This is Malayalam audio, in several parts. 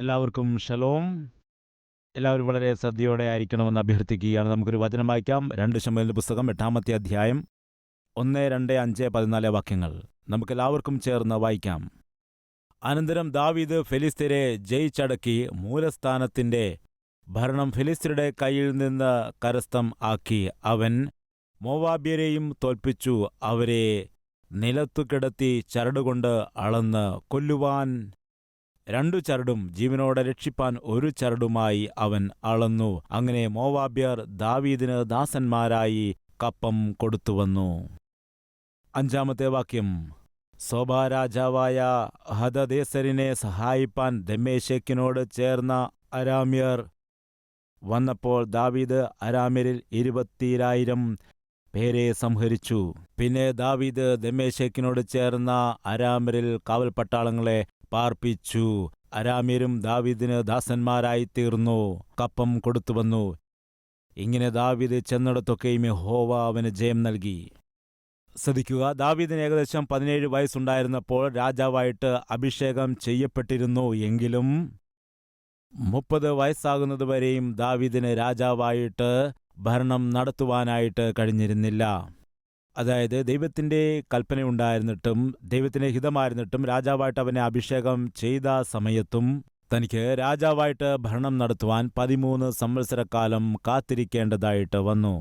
എല്ലാവർക്കും ഷലോം. എല്ലാവരും വളരെ ശ്രദ്ധയോടെ ആയിരിക്കണമെന്ന് അഭ്യർത്ഥിക്കുകയാണ്. നമുക്കൊരു വചനം വായിക്കാം. 2 ശമൂവേലിന്റെ പുസ്തകം 8-ാമത്തെ അധ്യായം 1, 2, 5, 14 വാക്യങ്ങൾ നമുക്കെല്ലാവർക്കും ചേർന്ന് വായിക്കാം. അനന്തരം ദാവീദ് ഫെലിസ്ത്യരെ ജയിച്ചടക്കി മൂലസ്ഥാനത്തിന്റെ ഭരണം ഫെലിസ്ത്യരുടെ കയ്യിൽ നിന്ന് കരസ്ഥം ആക്കി. അവൻ മോവാബ്യരെയും തോൽപ്പിച്ചു. അവരെ നിലത്തു കിടത്തി ചരടുകൊണ്ട് അളന്ന് കൊല്ലുവാൻ 2 ചരടും ജീവനോടെ രക്ഷിപ്പാൻ 1 ചരടുമായി അവൻ അളന്നു. അങ്ങനെ മോവാബ്യർ ദാവീദിന് ദാസന്മാരായി കപ്പം കൊടുത്തുവന്നു. 5-ാമത്തെ വാക്യം. സോബാ രാജാവായ ഹദദേസരിനെ സഹായിപ്പാൻ ദമ്മേശെക്കിനോട് ചേർന്ന അരാമ്യർ വന്നപ്പോൾ ദാവീദ് അരാമ്യരിൽ 20,000 പേരെ സംഹരിച്ചു. പിന്നെ ദാവീദ് ദമ്മേശെക്കിനോട് ചേർന്ന അരാമ്യരിൽ കാവൽപ്പട്ടാളങ്ങളെ പാർപ്പിച്ചു. അരാമ്യരും ദാവീദിന് ദാസന്മാരായി തീർന്നു, കപ്പം കൊടുത്തുവന്നു. ഇങ്ങനെ ദാവീദ് ചെന്നിടത്തൊക്കെയും യഹോവ അവന് ജയം നൽകി. ശ്രദ്ധിക്കുക, ദാവീദിന് ഏകദേശം 17 വയസ്സുണ്ടായിരുന്നപ്പോൾ രാജാവായിട്ട് അഭിഷേകം ചെയ്യപ്പെട്ടിരുന്നു. എങ്കിലും 30 വയസ്സാകുന്നതുവരെയും ദാവീദിന് രാജാവായിട്ട് ഭരണം നടത്തുവാനായിട്ട് കഴിഞ്ഞിരുന്നില്ല. അതായത് ദൈവത്തിൻ്റെ കൽപ്പനയുണ്ടായിരുന്നിട്ടും ദൈവത്തിൻ്റെ ഹിതമായിരുന്നിട്ടും രാജാവായിട്ട് അവനെ അഭിഷേകം ചെയ്ത സമയത്തും തനിക്ക് രാജാവായിട്ട് ഭരണം നടത്തുവാൻ 13 സംവത്സരക്കാലം കാത്തിരിക്കേണ്ടതായിട്ട് വന്നു.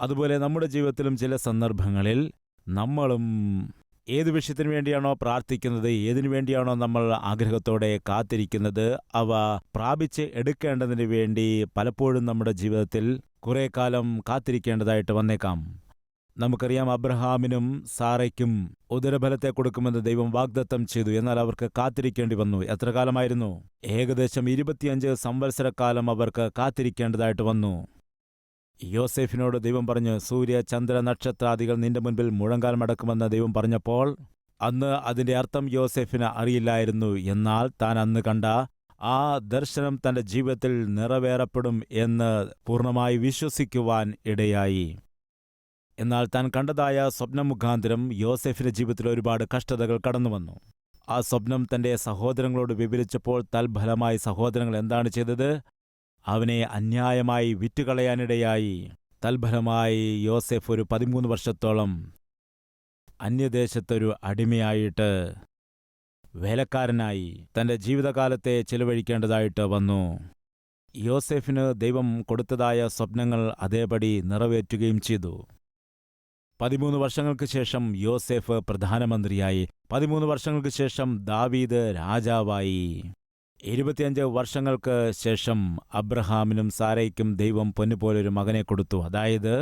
അതുപോലെ നമ്മുടെ ജീവിതത്തിലും ചില സന്ദർഭങ്ങളിൽ നമ്മളും ഏതു വിഷയത്തിനു വേണ്ടിയാണോ പ്രാർത്ഥിക്കുന്നത്, ഏതിനു വേണ്ടിയാണോ നമ്മൾ ആഗ്രഹത്തോടെ കാത്തിരിക്കുന്നത്, അവ പ്രാപിച്ച് എടുക്കേണ്ടതിന് വേണ്ടി പലപ്പോഴും നമ്മുടെ ജീവിതത്തിൽ കുറേ കാലം കാത്തിരിക്കേണ്ടതായിട്ട് വന്നേക്കാം. നമുക്കറിയാം, അബ്രഹാമിനും സാറയ്ക്കും ഉദരഫലത്തെ കൊടുക്കുമെന്ന് ദൈവം വാഗ്ദത്തം ചെയ്തു. എന്നാൽ അവർക്ക് കാത്തിരിക്കേണ്ടി വന്നു. എത്ര കാലമായിരുന്നു? ഏകദേശം 25 സംവത്സരക്കാലം അവർക്ക് കാത്തിരിക്കേണ്ടതായിട്ട് വന്നു. യോസേഫിനോട് ദൈവം പറഞ്ഞു, സൂര്യ ചന്ദ്ര നക്ഷത്രാദികൾ നിന്റെ മുൻപിൽ മുഴങ്കാൽ മടക്കുമെന്ന് ദൈവം പറഞ്ഞപ്പോൾ അന്ന് അതിൻ്റെ അർത്ഥം യോസേഫിന് അറിയില്ലായിരുന്നു. എന്നാൽ താൻ അന്ന് കണ്ട ആ ദർശനം തൻ്റെ ജീവിതത്തിൽ നിറവേറപ്പെടും എന്ന് പൂർണ്ണമായി വിശ്വസിക്കുവാൻ ഇടയായി. എന്നാൽ താൻ കണ്ടതായ സ്വപ്നം മുഖാന്തരം യോസേഫിന്റെ ജീവിതത്തിൽ ഒരുപാട് കഷ്ടതകൾ കടന്നുവന്നു. ആ സ്വപ്നം തൻ്റെ സഹോദരങ്ങളോട് വിവരിച്ചപ്പോൾ തൽഫലമായി സഹോദരങ്ങൾ എന്താണ് ചെയ്തത്? അവനെ അന്യായമായി വിറ്റുകളയാനിടയായി. തൽഫലമായി യോസേഫ് ഒരു 13 വർഷത്തോളം അന്യദേശത്തൊരു അടിമയായിട്ട് വേലക്കാരനായി തൻ്റെ ജീവിതകാലത്തെ ചെലവഴിക്കേണ്ടതായിട്ട് വന്നു. യോസേഫിന് ദൈവം കൊടുത്തതായ സ്വപ്നങ്ങൾ അതേപടി നിറവേറ്റുകയും ചെയ്തു. 13 വർഷങ്ങൾക്ക് ശേഷം യോസേഫ് പ്രധാനമന്ത്രിയായി. 13 വർഷങ്ങൾക്ക് ശേഷം ദാവീദ് രാജാവായി. 25 വർഷങ്ങൾക്ക് ശേഷം അബ്രഹാമിനും സാരയ്ക്കും ദൈവം പൊന്നുപോലൊരു മകനെ കൊടുത്തു. അതായത്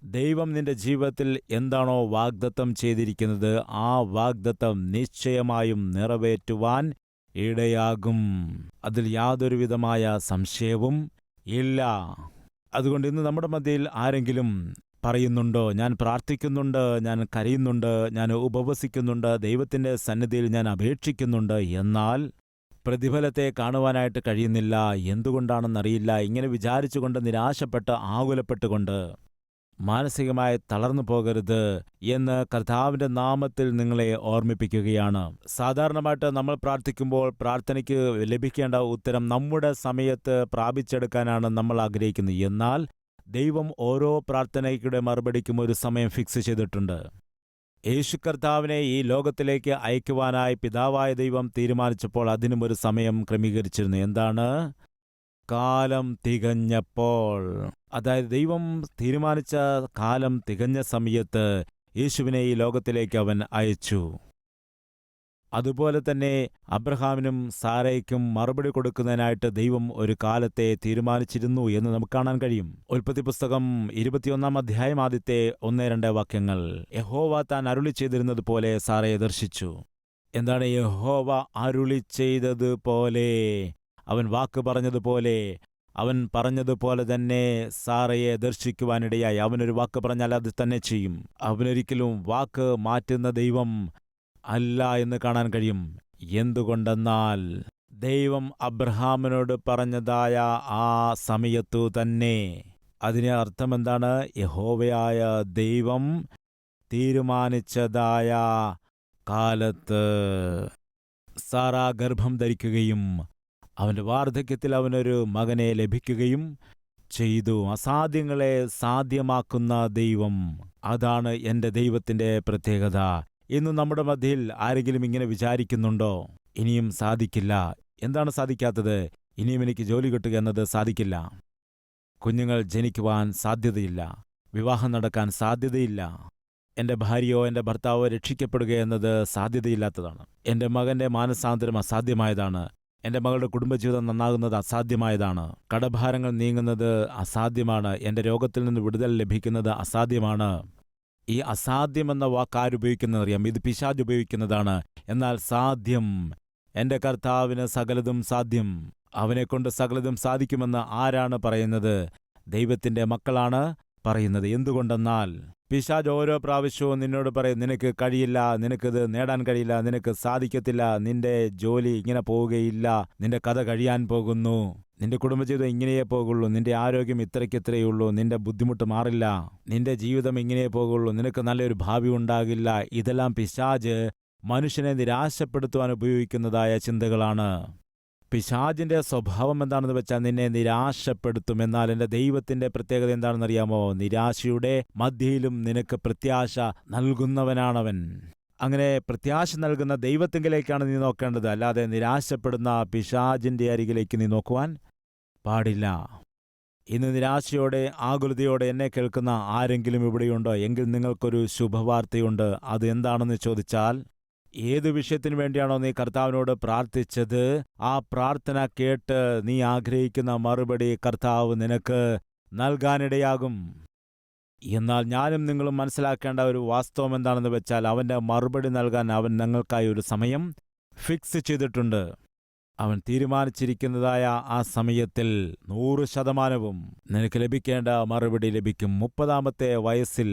ദൈവം നിന്റെ ജീവിതത്തിൽ എന്താണോ വാഗ്ദത്തം ചെയ്തിരിക്കുന്നത്, ആ വാഗ്ദത്തം നിശ്ചയമായും നിറവേറ്റുവാൻ ഇടയാകും. അതിൽ യാതൊരുവിധമായ സംശയവും ഇല്ല. അതുകൊണ്ട് ഇന്ന് നമ്മുടെ മധ്യയിൽ ആരെങ്കിലും പറയുന്നുണ്ടോ, ഞാൻ പ്രാർത്ഥിക്കുന്നുണ്ട്, ഞാൻ കരയുന്നുണ്ട്, ഞാൻ ഉപവസിക്കുന്നുണ്ട്, ദൈവത്തിൻ്റെ സന്നിധിയിൽ ഞാൻ അപേക്ഷിക്കുന്നുണ്ട്, എന്നാൽ പ്രതിഫലത്തെ കാണുവാനായിട്ട് കഴിയുന്നില്ല, എന്തുകൊണ്ടാണെന്നറിയില്ല. ഇങ്ങനെ വിചാരിച്ചുകൊണ്ട് നിരാശപ്പെട്ട് ആകുലപ്പെട്ടുകൊണ്ട് മാനസികമായി തളർന്നു പോകരുത് എന്ന് കർത്താവിൻ്റെ നാമത്തിൽ നിങ്ങളെ ഓർമ്മിപ്പിക്കുകയാണ്. സാധാരണമായിട്ട് നമ്മൾ പ്രാർത്ഥിക്കുമ്പോൾ പ്രാർത്ഥനയ്ക്ക് ലഭിക്കേണ്ട ഉത്തരം നമ്മുടെ സമയത്ത് പ്രാപിച്ചെടുക്കാനാണ് നമ്മൾ ആഗ്രഹിക്കുന്നത്. എന്നാൽ ദൈവം ഓരോ പ്രാർത്ഥനയ്ക്കുടെ മറുപടിക്കും ഒരു സമയം ഫിക്സ് ചെയ്തിട്ടുണ്ട്. യേശു കർത്താവിനെ ഈ ലോകത്തിലേക്ക് അയക്കുവാനായി പിതാവായ ദൈവം തീരുമാനിച്ചപ്പോൾ അതിനും ഒരു സമയം ക്രമീകരിച്ചിരുന്നു. എന്താണ്? കാലം തികഞ്ഞപ്പോൾ. അതായത് ദൈവം തീരുമാനിച്ച കാലം തികഞ്ഞ സമയത്ത് യേശുവിനെ ഈ ലോകത്തിലേക്ക് അവൻ അയച്ചു. അതുപോലെ തന്നെ അബ്രഹാമിനും സാരയ്ക്കും മറുപടി കൊടുക്കുന്നതിനായിട്ട് ദൈവം ഒരു കാലത്തെ തീരുമാനിച്ചിരുന്നു എന്ന് നമുക്ക് കാണാൻ കഴിയും. ഉൽപ്പത്തി പുസ്തകം 21-ാം അധ്യായം ആദ്യത്തെ 1-2 വാക്യങ്ങൾ. യഹോവ താൻ അരുളി ചെയ്തിരുന്നത് പോലെ സാറയെ ദർശിച്ചു. എന്താണ് യഹോവ അരുളി ചെയ്തതുപോലെ? അവൻ വാക്ക് പറഞ്ഞതുപോലെ, അവൻ പറഞ്ഞതുപോലെ തന്നെ സാറയെ ദർശിക്കുവാനിടയായി. അവനൊരു വാക്ക് പറഞ്ഞാൽ അത് തന്നെ ചെയ്യും. അവനൊരിക്കലും വാക്ക് മാറ്റുന്ന ദൈവം അല്ല എന്ന് കാണാൻ കഴിയും. എന്തുകൊണ്ടെന്നാൽ ദൈവം അബ്രഹാമിനോട് പറഞ്ഞതായ ആ സമയത്തു തന്നെ. അതിന് അർത്ഥമെന്താണ്? യഹോവയായ ദൈവം തീരുമാനിച്ചതായ കാലത്ത്. സാറാ ഗർഭം ധരിക്കുകയും അവന്റെ വാർദ്ധക്യത്തിൽ അവനൊരു മകനെ ലഭിക്കുകയും ചെയ്തു. അസാധ്യങ്ങളെ സാധ്യമാക്കുന്ന ദൈവം, അതാണ് എൻ്റെ ദൈവത്തിൻ്റെ പ്രത്യേകത. ഇന്ന് നമ്മുടെ മധ്യയിൽ ആരെങ്കിലും ഇങ്ങനെ വിചാരിക്കുന്നുണ്ടോ? ഇനിയും സാധിക്കില്ല. എന്താണ് സാധിക്കാത്തത്? ഇനിയും എനിക്ക് ജോലി കിട്ടുക എന്നത് സാധിക്കില്ല. കുഞ്ഞുങ്ങൾ ജനിക്കുവാൻ സാധ്യതയില്ല. വിവാഹം നടക്കാൻ സാധ്യതയില്ല. എൻ്റെ ഭാര്യയോ എൻ്റെ ഭർത്താവോ രക്ഷിക്കപ്പെടുക എന്നത് സാധ്യതയില്ലാത്തതാണ്. എൻ്റെ മകൻ്റെ മാനസാന്തരം അസാധ്യമായതാണ്. എൻ്റെ മകളുടെ കുടുംബജീവിതം നന്നാകുന്നത് അസാധ്യമായതാണ്. കടഭാരങ്ങൾ നീങ്ങുന്നത് അസാധ്യമാണ്. എൻ്റെ രോഗത്തിൽ നിന്ന് വിടുതൽ ലഭിക്കുന്നത് അസാധ്യമാണ്. ഈ അസാധ്യമെന്ന വാക്ക് ആരുപയോഗിക്കുന്നതറിയാം? ഇത് പിശാച് ഉപയോഗിക്കുന്നതാണ്. എന്നാൽ സാധ്യം, എൻ്റെ കർത്താവിന് സകലതും സാധ്യം. അവനെക്കൊണ്ട് സകലതും സാധിക്കുമെന്ന് ആരാണ് പറയുന്നത്? ദൈവത്തിൻ്റെ മക്കളാണ് പറയുന്നത്. എന്തുകൊണ്ടെന്നാൽ പിശാച് ഓരോ പ്രാവശ്യവും നിന്നോട് പറയും, നിനക്ക് കഴിയില്ല, നിനക്കിത് നേടാൻ കഴിയില്ല, നിനക്ക് സാധിക്കത്തില്ല, നിന്റെ ജോലി ഇങ്ങനെ പോവുകയില്ല, നിന്റെ കഥ കഴിയാൻ പോകുന്നു, നിന്റെ കുടുംബജീവിതം ഇങ്ങനെയേ പോകുള്ളൂ, നിന്റെ ആരോഗ്യം ഇത്രയ്ക്കിത്രയുള്ളൂ, നിന്റെ ബുദ്ധിമുട്ട് മാറില്ല, നിന്റെ ജീവിതം ഇങ്ങനെയേ പോകുള്ളൂ, നിനക്ക് നല്ലൊരു ഭാവി ഉണ്ടാകില്ല. ഇതെല്ലാം പിശാച് മനുഷ്യനെ നിരാശപ്പെടുത്തുവാൻ ഉപയോഗിക്കുന്നതായ ചിന്തകളാണ്. പിശാചിന്റെ സ്വഭാവം എന്താണെന്ന് വെച്ചാൽ നിന്നെ നിരാശപ്പെടുത്തും. എന്നാൽ എൻ്റെ ദൈവത്തിൻ്റെ പ്രത്യേകത എന്താണെന്നറിയാമോ? നിരാശയുടെ മധ്യയിലും നിനക്ക് പ്രത്യാശ നൽകുന്നവനാണവൻ. അങ്ങനെ പ്രത്യാശ നൽകുന്ന ദൈവത്തിങ്കിലേക്കാണ് നീ നോക്കേണ്ടത്, അല്ലാതെ നിരാശപ്പെടുന്ന പിശാചിൻ്റെ അരികിലേക്ക് നീ നോക്കുവാൻ പാടില്ല. ഇന്ന് നിരാശയോടെ ആകുലതയോടെ എന്നെ കേൾക്കുന്ന ആരെങ്കിലും ഇവിടെയുണ്ടോ? എങ്കിൽ നിങ്ങൾക്കൊരു ശുഭവാർത്തയുണ്ട്. അത് എന്താണെന്ന് ചോദിച്ചാൽ, ഏത് വിഷയത്തിനു വേണ്ടിയാണോ നീ കർത്താവിനോട് പ്രാർത്ഥിച്ചത്, ആ പ്രാർത്ഥന കേട്ട് നീ ആഗ്രഹിക്കുന്ന മറുപടി കർത്താവ് നിനക്ക് നൽകാനിടയാകും. എന്നാൽ ഞാനും നിങ്ങളും മനസ്സിലാക്കേണ്ട ഒരു വാസ്തവം എന്താണെന്ന് വെച്ചാൽ, അവൻ്റെ മറുപടി നൽകാൻ അവൻ ഞങ്ങൾക്കായി ഒരു സമയം ഫിക്സ് ചെയ്തിട്ടുണ്ട്. അവൻ തീരുമാനിച്ചിരിക്കുന്നതായ ആ സമയത്തിൽ 100% നിനക്ക് ലഭിക്കേണ്ട മറുപടി ലഭിക്കും. 30-ാമത്തെ വയസ്സിൽ,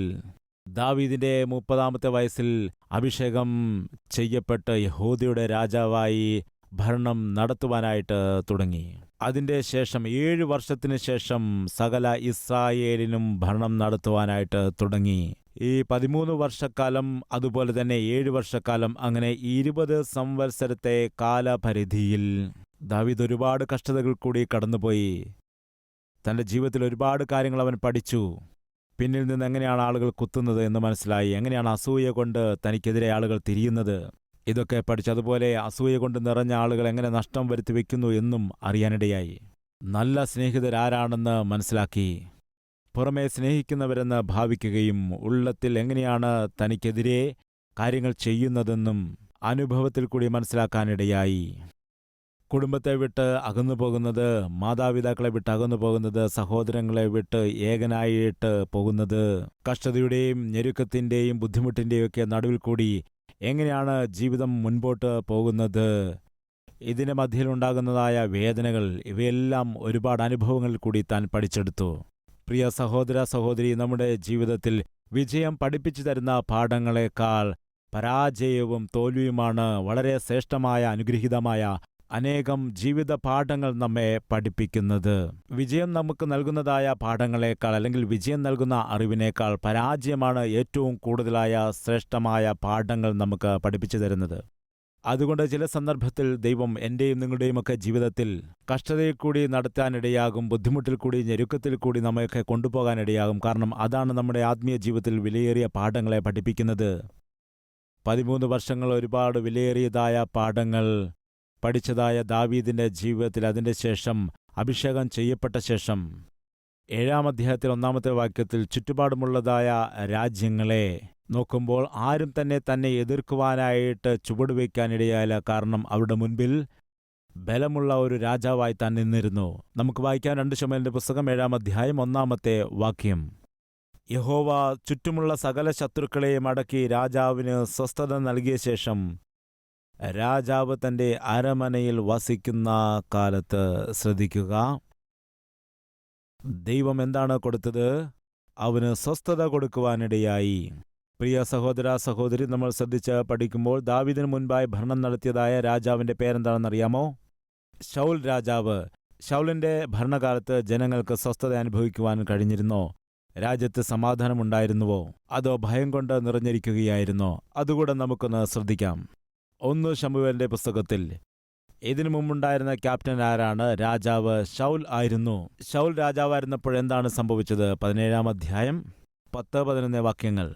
ദാവീദിന്റെ 30-ാമത്തെ വയസ്സിൽ അഭിഷേകം ചെയ്യപ്പെട്ട് യഹൂദയുടെ രാജാവായി ഭരണം നടത്തുവാനായിട്ട് തുടങ്ങി. അതിൻ്റെ ശേഷം 7 വർഷത്തിന് ശേഷം സകല ഇസ്രായേലിനും ഭരണം നടത്തുവാനായിട്ട് തുടങ്ങി. ഈ 13 വർഷക്കാലം, അതുപോലെ തന്നെ 7 വർഷക്കാലം, അങ്ങനെ 20 സംവത്സരത്തെ കാലപരിധിയിൽ ദാവീദ് ഒരുപാട് കഷ്ടതകൾ കൂടി കടന്നുപോയി. തൻ്റെ ജീവിതത്തിൽ ഒരുപാട് കാര്യങ്ങൾ അവൻ പഠിച്ചു. പിന്നിൽ നിന്ന് എങ്ങനെയാണ് ആളുകൾ കുത്തുന്നത് എന്ന് മനസ്സിലായി. എങ്ങനെയാണ് അസൂയ കൊണ്ട് തനിക്കെതിരെ ആളുകൾ തിരിയുന്നത്, ഇതൊക്കെ പഠിച്ചു. അതുപോലെ അസൂയ കൊണ്ട് നിറഞ്ഞ ആളുകൾ എങ്ങനെ നഷ്ടം വരുത്തി വയ്ക്കുന്നു എന്നും അറിയാനിടയായി. നല്ല സ്നേഹിതരാരാണെന്ന് മനസ്സിലാക്കി. പുറമേ സ്നേഹിക്കുന്നവരെന്ന് ഭാവിക്കുകയും ഉള്ളത്തിൽ എങ്ങനെയാണ് തനിക്കെതിരെ കാര്യങ്ങൾ ചെയ്യുന്നതെന്നും അനുഭവത്തിൽ കൂടി മനസ്സിലാക്കാനിടയായി. കുടുംബത്തെ വിട്ട് അകന്നു പോകുന്നത്, മാതാപിതാക്കളെ വിട്ട് അകന്നു പോകുന്നത്, സഹോദരങ്ങളെ വിട്ട് ഏകനായിട്ട് പോകുന്നത്, കഷ്ടതയുടെയും ഞെരുക്കത്തിൻ്റെയും ബുദ്ധിമുട്ടിൻ്റെയും ഒക്കെ നടുവിൽ കൂടി എങ്ങനെയാണ് ജീവിതം മുൻപോട്ട് പോകുന്നത്, ഇതിന് മധ്യയിലുണ്ടാകുന്നതായ വേദനകൾ, ഇവയെല്ലാം ഒരുപാട് അനുഭവങ്ങളിൽ കൂടി താൻ പഠിച്ചെടുത്തു. പ്രിയ സഹോദര സഹോദരി, നമ്മുടെ ജീവിതത്തിൽ വിജയം പഠിപ്പിച്ചു തരുന്ന പാഠങ്ങളെക്കാൾ പരാജയവും തോൽവിയുമാണ് വളരെ ശ്രേഷ്ഠമായ അനുഗ്രഹീതമായ അനേകം ജീവിത പാഠങ്ങൾ നമ്മെ പഠിപ്പിക്കുന്നത്. വിജയം നമുക്ക് നൽകുന്നതായ പാഠങ്ങളെക്കാൾ, അല്ലെങ്കിൽ വിജയം നൽകുന്ന അറിവിനേക്കാൾ പരാജയമാണ് ഏറ്റവും കൂടുതലായ ശ്രേഷ്ഠമായ പാഠങ്ങൾ നമുക്ക് പഠിപ്പിച്ചു തരുന്നത്. അതുകൊണ്ട് ചില സന്ദർഭത്തിൽ ദൈവം എൻ്റെയും നിങ്ങളുടെയുമൊക്കെ ജീവിതത്തിൽ കഷ്ടതയിൽ കൂടി നടത്താനിടയാകും, ബുദ്ധിമുട്ടിൽ കൂടി ഞെരുക്കത്തിൽ കൂടി നമ്മയൊക്കെ കൊണ്ടുപോകാനിടയാകും. കാരണം അതാണ് നമ്മുടെ ആത്മീയ ജീവിതത്തിൽ വിലയേറിയ പാഠങ്ങളെ പഠിപ്പിക്കുന്നത്. 13 വർഷങ്ങൾ ഒരുപാട് വിലയേറിയതായ പാഠങ്ങൾ പഠിച്ചതായ ദാവീദിന്റെ ജീവിതത്തിൽ, അതിൻ്റെ ശേഷം അഭിഷേകം ചെയ്യപ്പെട്ട ശേഷം 7-ാം അധ്യായത്തിൽ 1-ാമത്തെ വാക്യത്തിൽ ചുറ്റുപാടുമുള്ളതായ രാജ്യങ്ങളെ നോക്കുമ്പോൾ ആരും തന്നെ എതിർക്കുവാനായിട്ട് ചുവടുവയ്ക്കാനിടയായില്ല. കാരണം അവരുടെ മുൻപിൽ ബലമുള്ള ഒരു രാജാവായി താൻ നിന്നിരുന്നു. നമുക്ക് വായിക്കാൻ 2 ശമൂവേലിന്റെ പുസ്തകം 7-ാം അധ്യായം 1-ാമത്തെ വാക്യം. യഹോവ ചുറ്റുമുള്ള സകല ശത്രുക്കളെയും അടക്കി രാജാവിന് സ്വസ്ഥത നൽകിയ ശേഷം രാജാവ് തൻ്റെ അരമനയിൽ വസിക്കുന്ന കാലത്ത്, ശ്രദ്ധിക്കുക, ദൈവം എന്താണ് കൊടുത്തത്? അവന് സ്വസ്ഥത കൊടുക്കുവാനിടയായി. പ്രിയ സഹോദര സഹോദരി, നമ്മൾ ശ്രദ്ധിച്ച് പഠിക്കുമ്പോൾ ദാവീദിന് മുൻപായി ഭരണം നടത്തിയതായ രാജാവിൻ്റെ പേരെന്താണെന്നറിയാമോ? ശൗൽ രാജാവ്. ശൗലിൻ്റെ ഭരണകാലത്ത് ജനങ്ങൾക്ക് സ്വസ്ഥത അനുഭവിക്കുവാൻ കഴിഞ്ഞിരുന്നോ? രാജ്യത്ത് സമാധാനമുണ്ടായിരുന്നുവോ? അതോ ഭയം കൊണ്ട് നിറഞ്ഞിരിക്കുകയായിരുന്നോ? അതുകൂടെ നമുക്കൊന്ന് ശ്രദ്ധിക്കാം. 1 ശമൂവേലിന്റെ പുസ്തകത്തിൽ. ഇതിനു മുമ്പുണ്ടായിരുന്ന ക്യാപ്റ്റൻ ആരാണ്? രാജാവ് ശൗൽ ആയിരുന്നു. ശൗൽ രാജാവായിരുന്നപ്പോൾ എന്താണ് സംഭവിച്ചത്? 17-ാം അധ്യായം 10-11 വാക്യങ്ങൾ.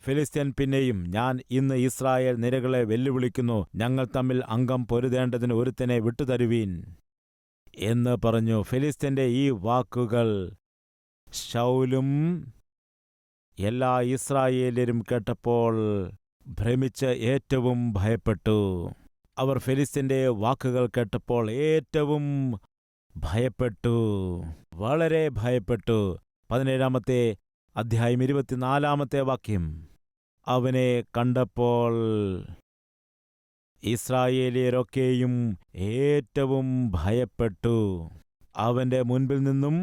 ഫിലിസ്ത്യൻ പിന്നെയും, ഞാൻ ഇന്ന് ഇസ്രായേൽ നിരകളെ വെല്ലുവിളിക്കുന്നു, ഞങ്ങൾ തമ്മിൽ അംഗം പൊരുതേണ്ടതിന് ഒരുത്തനെ വിട്ടുതരുവീൻ എന്ന് പറഞ്ഞു. ഫിലിസ്ത്യന്റെ ഈ വാക്കുകൾ ശൗലും എല്ലാ ഇസ്രായേല്യരും കേട്ടപ്പോൾ ഭ്രമിച്ച് ഏറ്റവും ഭയപ്പെട്ടു. അവർ ഫിലിസ്ത്യന്റെ വാക്കുകൾ കേട്ടപ്പോൾ ഏറ്റവും ഭയപ്പെട്ടു, വളരെ ഭയപ്പെട്ടു. 17-ാമത്തെ അധ്യായം 24-ാമത്തെ വാക്യം. അവനെ കണ്ടപ്പോൾ ഇസ്രായേലിയരൊക്കെയും ഏറ്റവും ഭയപ്പെട്ടു, അവന്റെ മുൻപിൽ നിന്നും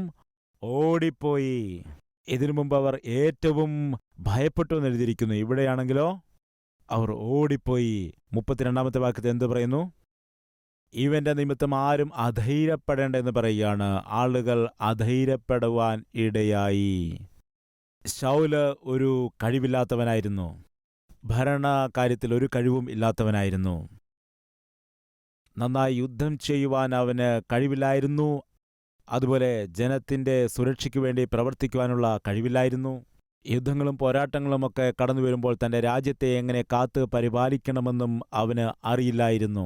ഓടിപ്പോയി. ഇതിനു മുമ്പ് അവർ ഏറ്റവും ഭയപ്പെട്ടു എന്നെഴുതിയിരിക്കുന്നു. ഇവിടെയാണെങ്കിലോ അവർ ഓടിപ്പോയി. 32-ാമത്തെ വാക്യത്തിൽ എന്തു പറയുന്നു? ഇവന്റെ നിമിത്തം ആരും അധൈര്യപ്പെടേണ്ട എന്ന് പറയുകയാണ്. ആളുകൾ അധൈര്യപ്പെടുവാൻ ഇടയായി. ശൗല് ഒരു കഴിവില്ലാത്തവനായിരുന്നു. ഭരണകാര്യത്തിൽ ഒരു കഴിവും ഇല്ലാത്തവനായിരുന്നു. നന്നായി യുദ്ധം ചെയ്യുവാൻ അവന് കഴിവില്ലായിരുന്നു. അതുപോലെ ജനത്തിന്റെ സുരക്ഷയ്ക്കു വേണ്ടി പ്രവർത്തിക്കുവാനുള്ള കഴിവില്ലായിരുന്നു. യുദ്ധങ്ങളും പോരാട്ടങ്ങളുമൊക്കെ കടന്നു വരുമ്പോൾ തന്റെ രാജ്യത്തെ എങ്ങനെ കാത്ത് പരിപാലിക്കണമെന്നും അവന് അറിയില്ലായിരുന്നു.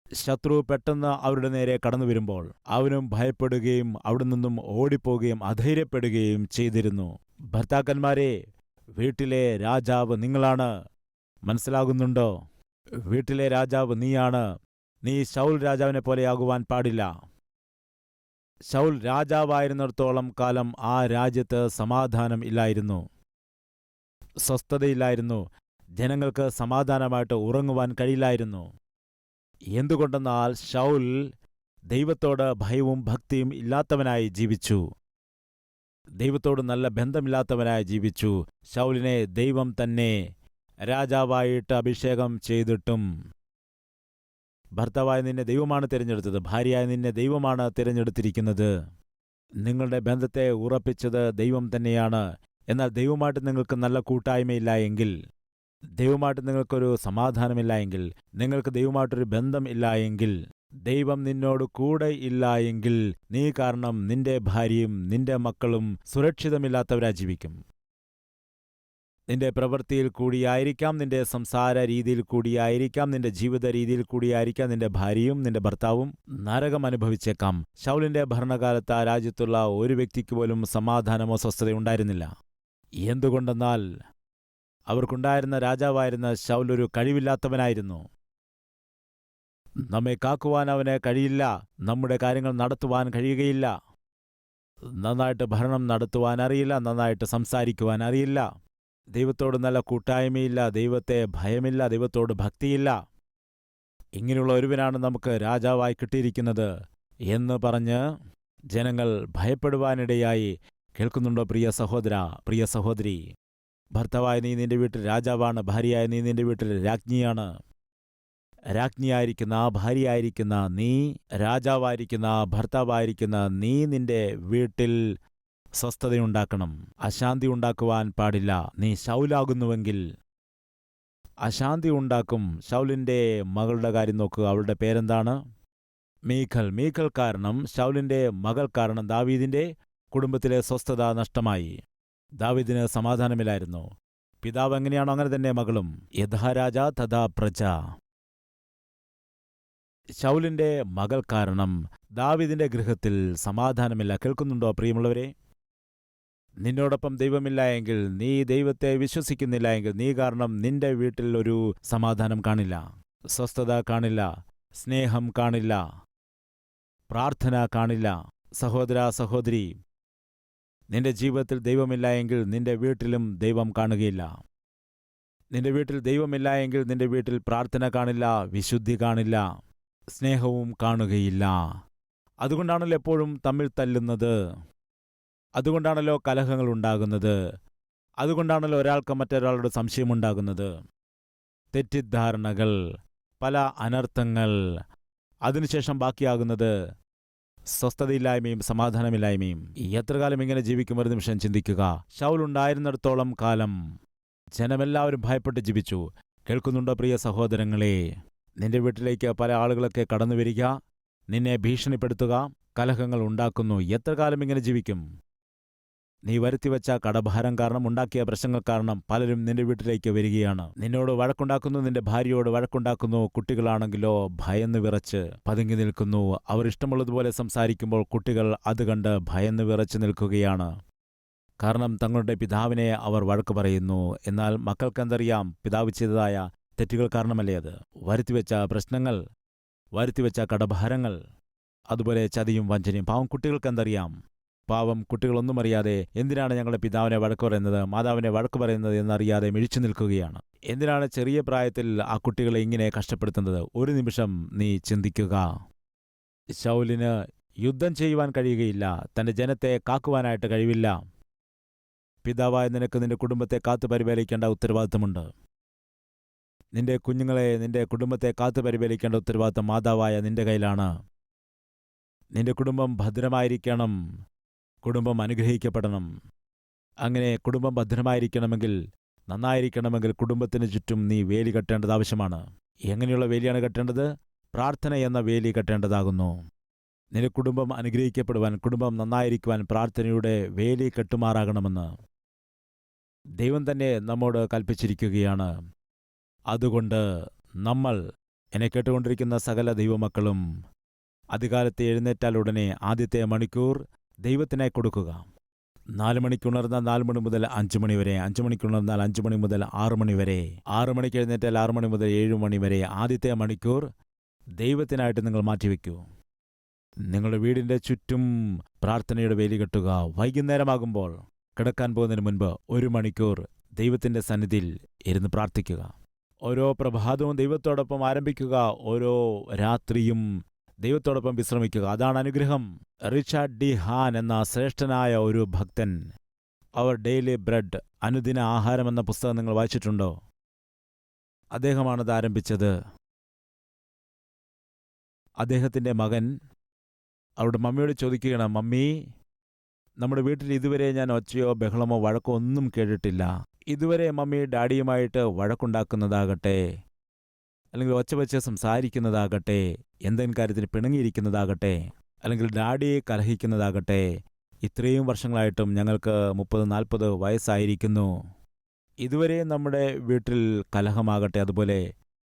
ശത്രു പെട്ടെന്ന് അവരുടെ നേരെ കടന്നു വരുമ്പോൾ അവനും ഭയപ്പെടുകയും അവിടെ നിന്നും ഓടിപ്പോകുകയും അധൈര്യപ്പെടുകയും ചെയ്തിരുന്നു. ഭർത്താക്കന്മാരെ, വീട്ടിലെ രാജാവ് നിങ്ങളാണ്. മനസ്സിലാകുന്നുണ്ടോ? വീട്ടിലെ രാജാവ് നീയാണ്. നീ ശൗൽ രാജാവിനെ പോലെയാകുവാൻ പാടില്ല. ശൗൽ രാജാവായിരുന്നിടത്തോളം കാലം ആ രാജ്യത്ത് സമാധാനം ഇല്ലായിരുന്നു, സ്വസ്ഥതയില്ലായിരുന്നു. ജനങ്ങൾക്ക് സമാധാനമായിട്ട് ഉറങ്ങുവാൻ കഴിയില്ലായിരുന്നു. എന്തുകൊണ്ടെന്നാൽ ശൗൽ ദൈവത്തോട് ഭയവും ഭക്തിയും ഇല്ലാത്തവനായി ജീവിച്ചു. ദൈവത്തോട് നല്ല ബന്ധമില്ലാത്തവനായി ജീവിച്ചു. ശൗലിനെ ദൈവം തന്നെ രാജാവായിട്ട് അഭിഷേകം ചെയ്തിട്ടും, ഭർത്താവായ നിന്നെ ദൈവമാണ് തിരഞ്ഞെടുത്തത്, ഭാര്യയായ നിന്നെ ദൈവമാണ് തിരഞ്ഞെടുത്തിരിക്കുന്നത്. നിങ്ങളുടെ ബന്ധത്തെ ഉറപ്പിച്ചത് ദൈവം തന്നെയാണ്. എന്നാൽ ദൈവമായിട്ട് നിങ്ങൾക്ക് നല്ല കൂട്ടായ്മയില്ല എങ്കിൽ, ദൈവമായിട്ട് നിങ്ങൾക്കൊരു സമാധാനമില്ല എങ്കിൽ, നിങ്ങൾക്ക് ദൈവമായിട്ടൊരു ബന്ധം ഇല്ല എങ്കിൽ, ദൈവം നിന്നോട് കൂടെ ഇല്ല എങ്കിൽ, നീ കാരണം നിന്റെ ഭാര്യയും നിന്റെ മക്കളും സുരക്ഷിതമില്ലാത്തവരാ ജീവിക്കും. നിന്റെ പ്രവൃത്തിയിൽ കൂടിയായിരിക്കാം, നിന്റെ സംസാര രീതിയിൽ കൂടിയായിരിക്കാം, നിന്റെ ജീവിത രീതിയിൽ കൂടിയായിരിക്കാം നിന്റെ ഭാര്യയും നിന്റെ ഭർത്താവും നരകം അനുഭവിച്ചേക്കാം. ശൗലിന്റെ ഭരണകാലത്ത് ആ രാജ്യത്തുള്ള ഒരു വ്യക്തിക്ക് പോലും സമാധാനമോ സ്വസ്ഥതയോ ഉണ്ടായിരുന്നില്ല. എന്തുകൊണ്ടെന്നാൽ അവർക്കുണ്ടായിരുന്ന രാജാവായിരുന്ന ശൗൽ ഒരു കഴിവില്ലാത്തവനായിരുന്നു. നമ്മെ കാക്കുവാൻ അവന് കഴിയില്ല, നമ്മുടെ കാര്യങ്ങൾ നടത്തുവാൻ കഴിയുകയില്ല, നന്നായിട്ട് ഭരണം നടത്തുവാൻ അറിയില്ല, നന്നായിട്ട് സംസാരിക്കുവാൻ അറിയില്ല, ദൈവത്തോട് നല്ല കൂട്ടായ്മയില്ല, ദൈവത്തെ ഭയമില്ല, ദൈവത്തോട് ഭക്തിയില്ല. ഇങ്ങനെയുള്ള ഒരുവനാണ് നമുക്ക് രാജാവായി കിട്ടിയിരിക്കുന്നത് എന്ന് പറഞ്ഞ് ജനങ്ങൾ ഭയപ്പെടുവാനിടയായി. കേൾക്കുന്നുണ്ടോ പ്രിയ സഹോദര, പ്രിയ സഹോദരി? ഭർത്താവായ നീ നിന്റെ വീട്ടിൽ രാജാവാണ്, ഭാര്യയായ നീ നിന്റെ വീട്ടിൽ രാജ്ഞിയാണ്. രാജ്ഞിയായിരിക്കുന്ന, ഭാര്യയായിരിക്കുന്ന നീ, രാജാവായിരിക്കുന്ന, ഭർത്താവായിരിക്കുന്ന നീ നിന്റെ വീട്ടിൽ സ്വസ്ഥതയുണ്ടാക്കണം. അശാന്തി ഉണ്ടാക്കുവാൻ പാടില്ല. നീ ശൗലാകുന്നുവെങ്കിൽ അശാന്തി ഉണ്ടാക്കും. ശൗലിന്റെ മകളുടെ കാര്യം നോക്കുക. അവളുടെ പേരെന്താണ്? മീഖൽ. മീഖൽ കാരണം, ശൗലിന്റെ മകൾ കാരണം ദാവീദിന്റെ കുടുംബത്തിലെ സ്വസ്ഥത നഷ്ടമായി. ദാവീദിന് സമാധാനമില്ലായിരുന്നു. പിതാവ് എങ്ങനെയാണോ അങ്ങനെ തന്നെ മകളും. യഥാ രാജ തഥാ പ്രജ. ശൗലിന്റെ മകൾ കാരണം ദാവീദിന്റെ ഗൃഹത്തിൽ സമാധാനമില്ല. കേൾക്കുന്നുണ്ടോ പ്രിയമുള്ളവരെ? നിന്നോടൊപ്പം ദൈവമില്ല എങ്കിൽ, നീ ദൈവത്തെ വിശ്വസിക്കുന്നില്ല എങ്കിൽ, നീ കാരണം നിന്റെ വീട്ടിൽ ഒരു സമാധാനം കാണില്ല, സ്വസ്ഥത കാണില്ല, സ്നേഹം കാണില്ല, പ്രാർത്ഥന കാണില്ല. സഹോദര, സഹോദരി, നിന്റെ ജീവിതത്തിൽ ദൈവമില്ല എങ്കിൽ നിന്റെ വീട്ടിലും ദൈവം കാണുകയില്ല. നിന്റെ വീട്ടിൽ ദൈവമില്ല എങ്കിൽ നിന്റെ വീട്ടിൽ പ്രാർത്ഥന കാണില്ല, വിശുദ്ധി കാണില്ല, സ്നേഹവും കാണുകയില്ല. അതുകൊണ്ടാണല്ലോ എപ്പോഴും തമ്മിൽ തല്ലുന്നത്, അതുകൊണ്ടാണല്ലോ കലഹങ്ങൾ ഉണ്ടാകുന്നത്, അതുകൊണ്ടാണല്ലോ ഒരാൾക്ക് മറ്റൊരാളോട് സംശയമുണ്ടാകുന്നത്, തെറ്റിദ്ധാരണകൾ, പല അനർത്ഥങ്ങൾ. അതിനുശേഷം ബാക്കിയാകുന്നത് സ്വസ്ഥതയില്ലായ്മയും സമാധാനമില്ലായ്മയും. എത്ര കാലം ഇങ്ങനെ ജീവിക്കും? ഒരു നിമിഷം ചിന്തിക്കുക. ശൗൽ ഉണ്ടായിരുന്നിടത്തോളം കാലം ജനമെല്ലാവരും ഭയപ്പെട്ട് ജീവിച്ചു. കേൾക്കുന്നുണ്ടോ പ്രിയ സഹോദരങ്ങളെ? നിന്റെ വീട്ടിലേക്ക് പല ആളുകളൊക്കെ കടന്നു വരിക, നിന്നെ ഭീഷണിപ്പെടുത്തുക, കലഹങ്ങൾ ഉണ്ടാക്കുന്നു. എത്ര കാലം ഇങ്ങനെ ജീവിക്കും? നീ വരുത്തിവെച്ച കടഭാരം കാരണം, ഉണ്ടാക്കിയ പ്രശ്നങ്ങൾ കാരണം പലരും നിന്റെ വീട്ടിലേക്ക് വരികയാണ്. നിന്നോട് വഴക്കുണ്ടാക്കുന്നു, നിന്റെ ഭാര്യയോട് വഴക്കുണ്ടാക്കുന്നു. കുട്ടികളാണെങ്കിലോ ഭയന്ന് വിറച്ച് പതുങ്ങി നിൽക്കുന്നു. അവർ ഇഷ്ടമുള്ളതുപോലെ സംസാരിക്കുമ്പോൾ കുട്ടികൾ അത് കണ്ട് ഭയന്ന് വിറച്ച് നിൽക്കുകയാണ്. കാരണം തങ്ങളുടെ പിതാവിനെ അവർ വഴക്ക് പറയുന്നു. എന്നാൽ മക്കൾക്കെന്തറിയാം, പിതാവ് ചെയ്തതായ തെറ്റുകൾ കാരണമല്ലേ അത്? വരുത്തിവെച്ച പ്രശ്നങ്ങൾ, വരുത്തിവെച്ച കടഭാരങ്ങൾ, അതുപോലെ ചതിയും വഞ്ചനയും. പാവം കുട്ടികൾക്കെന്തറിയാം? പാവം കുട്ടികളൊന്നും അറിയാതെ എന്തിനാണ് ഞങ്ങളുടെ പിതാവിനെ വഴക്ക് പറയുന്നത്, മാതാവിനെ വഴക്ക് പറയുന്നത് എന്നറിയാതെ മിഴിച്ചു നിൽക്കുകയാണ്. എന്തിനാണ് ചെറിയ പ്രായത്തിൽ ആ കുട്ടികളെ ഇങ്ങനെ കഷ്ടപ്പെടുത്തുന്നത്? ഒരു നിമിഷം നീ ചിന്തിക്കുക. ശൗലിന് യുദ്ധം ചെയ്യുവാൻ കഴിയുകയില്ല, തന്റെ ജനത്തെ കാക്കുവാനായിട്ട് കഴിവില്ല. പിതാവായ നിനക്ക് നിന്റെ കുടുംബത്തെ കാത്തു പരിപാലിക്കേണ്ട ഉത്തരവാദിത്തമുണ്ട്. നിന്റെ കുഞ്ഞുങ്ങളെ, നിന്റെ കുടുംബത്തെ കാത്തു പരിപാലിക്കേണ്ട ഉത്തരവാദിത്തം മാതാവായ നിന്റെ കയ്യിലാണ്. നിന്റെ കുടുംബം ഭദ്രമായിരിക്കണം, കുടുംബം അനുഗ്രഹിക്കപ്പെടണം. അങ്ങനെ കുടുംബം ഭദ്രമായിരിക്കണമെങ്കിൽ, നന്നായിരിക്കണമെങ്കിൽ കുടുംബത്തിന് ചുറ്റും നീ വേലി കെട്ടേണ്ടത് ആവശ്യമാണ്. എങ്ങനെയുള്ള വേലിയാണ് കെട്ടേണ്ടത്? പ്രാർത്ഥന എന്ന വേലി കെട്ടേണ്ടതാകുന്നു. നിന്റെ കുടുംബം അനുഗ്രഹിക്കപ്പെടുവാൻ, കുടുംബം നന്നായിരിക്കുവാൻ പ്രാർത്ഥനയുടെ വേലി കെട്ടുമാറാകണമെന്ന് ദൈവം തന്നെ നമ്മോട് കൽപ്പിച്ചിരിക്കുകയാണ്. അതുകൊണ്ട് നമ്മൾ, എന്നെ കേട്ടുകൊണ്ടിരിക്കുന്ന സകല ദൈവമക്കളും, അതികാലത്തെ എഴുന്നേറ്റാൽ ഉടനെ ആദ്യത്തെ മണിക്കൂർ ദൈവത്തിനായി കൊടുക്കുക. 4 മണിക്ക് ഉണർന്നാൽ 4 മണി മുതൽ 5 മണി വരെ, 5 മണിക്ക് ഉണർന്നാൽ 5 മണി മുതൽ 6 മണി വരെ, 6 മണിക്ക് എഴുന്നേറ്റാൽ 6 മണി മുതൽ 7 മണി വരെ ആദ്യത്തെ മണിക്കൂർ ദൈവത്തിനായിട്ട് നിങ്ങൾ മാറ്റിവെക്കൂ. നിങ്ങളുടെ വീടിൻ്റെ ചുറ്റും പ്രാർത്ഥനയുടെ വേലി കെട്ടുക. വൈകുന്നേരമാകുമ്പോൾ കിടക്കാൻ പോകുന്നതിന് മുൻപ് 1 മണിക്കൂർ ദൈവത്തിൻ്റെ സന്നിധിയിൽ ഇരുന്ന് പ്രാർത്ഥിക്കുക. ഓരോ പ്രഭാതവും ദൈവത്തോടൊപ്പം ആരംഭിക്കുക, ഓരോ രാത്രിയും ദൈവത്തോടൊപ്പം വിശ്രമിക്കുക. അതാണ് അനുഗ്രഹം. റിച്ചാർഡ് ഡി ഹാൻ എന്ന ശ്രേഷ്ഠനായ ഒരു ഭക്തൻ, അവർ ഡെയിലി ബ്രെഡ്, അനുദിന ആഹാരം എന്ന പുസ്തകം നിങ്ങൾ വായിച്ചിട്ടുണ്ടോ? അദ്ദേഹമാണത് ആരംഭിച്ചത്. അദ്ദേഹത്തിൻ്റെ മകൻ അവരുടെ മമ്മിയോട് ചോദിക്കുകയാണ്, മമ്മി, നമ്മുടെ വീട്ടിൽ ഇതുവരെ ഞാൻ ഒച്ചയോ ബഹളമോ വഴക്കോ ഒന്നും കേട്ടിട്ടില്ല. ഇതുവരെ മമ്മി ഡാഡിയുമായിട്ട് വഴക്കുണ്ടാക്കുന്നതാകട്ടെ, അല്ലെങ്കിൽ ഒച്ച വെച്ച് സംസാരിക്കുന്നതാകട്ടെ, എന്തെങ്കിലും കാര്യത്തിന് പിണങ്ങിയിരിക്കുന്നതാകട്ടെ, അല്ലെങ്കിൽ ഡാഡിയെ കലഹിക്കുന്നതാകട്ടെ, ഇത്രയും വർഷങ്ങളായിട്ടും ഞങ്ങൾക്ക് 30-40 വയസ്സായിരിക്കുന്നു. ഇതുവരെ നമ്മുടെ വീട്ടിൽ കലഹമാകട്ടെ, അതുപോലെ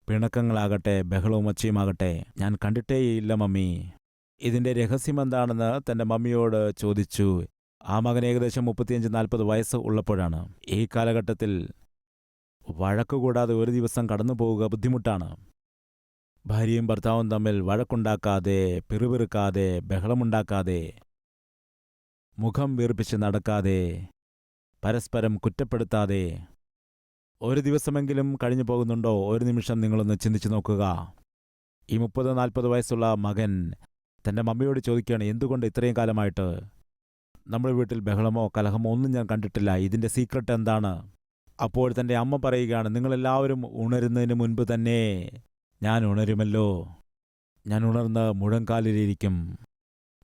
പിണക്കങ്ങളാകട്ടെ, ബഹളവും ഒച്ചയുമാകട്ടെ ഞാൻ കണ്ടിട്ടേയില്ല മമ്മി. ഇതിൻ്റെ രഹസ്യമെന്താണെന്ന് തൻ്റെ മമ്മിയോട് ചോദിച്ചു. ആ മകൻ ഏകദേശം 35-40 വയസ്സ് ഉള്ളപ്പോഴാണ്. ഈ കാലഘട്ടത്തിൽ വഴക്കുകൂടാതെ ഒരു ദിവസം കടന്നു പോവുക ബുദ്ധിമുട്ടാണ്. ഭാര്യയും ഭർത്താവും തമ്മിൽ വഴക്കുണ്ടാക്കാതെ, പിറുപിറുക്കാതെ, ബഹളമുണ്ടാക്കാതെ, മുഖം വീർപ്പിച്ച് നടക്കാതെ, പരസ്പരം കുറ്റപ്പെടുത്താതെ ഒരു ദിവസമെങ്കിലും കഴിഞ്ഞു പോകുന്നുണ്ടോ? ഒരു നിമിഷം നിങ്ങളൊന്ന് ചിന്തിച്ചു നോക്കുക. ഈ 30-40 വയസ്സുള്ള മകൻ തൻ്റെ മമ്മിയോട് ചോദിക്കുകയാണ്, എന്തുകൊണ്ട് ഇത്രയും കാലമായിട്ട് നമ്മുടെ വീട്ടിൽ ബഹളമോ കലഹമോ ഒന്നും ഞാൻ കണ്ടിട്ടില്ല, ഇതിൻ്റെ സീക്രട്ട് എന്താണ്? അപ്പോൾ തൻ്റെ അമ്മ പറയുകയാണ്, നിങ്ങളെല്ലാവരും ഉണരുന്നതിന് മുൻപ് തന്നെ ഞാൻ ഉണരുമല്ലോ. ഞാൻ ഉണർന്ന് മുഴങ്കാലിലിരിക്കും.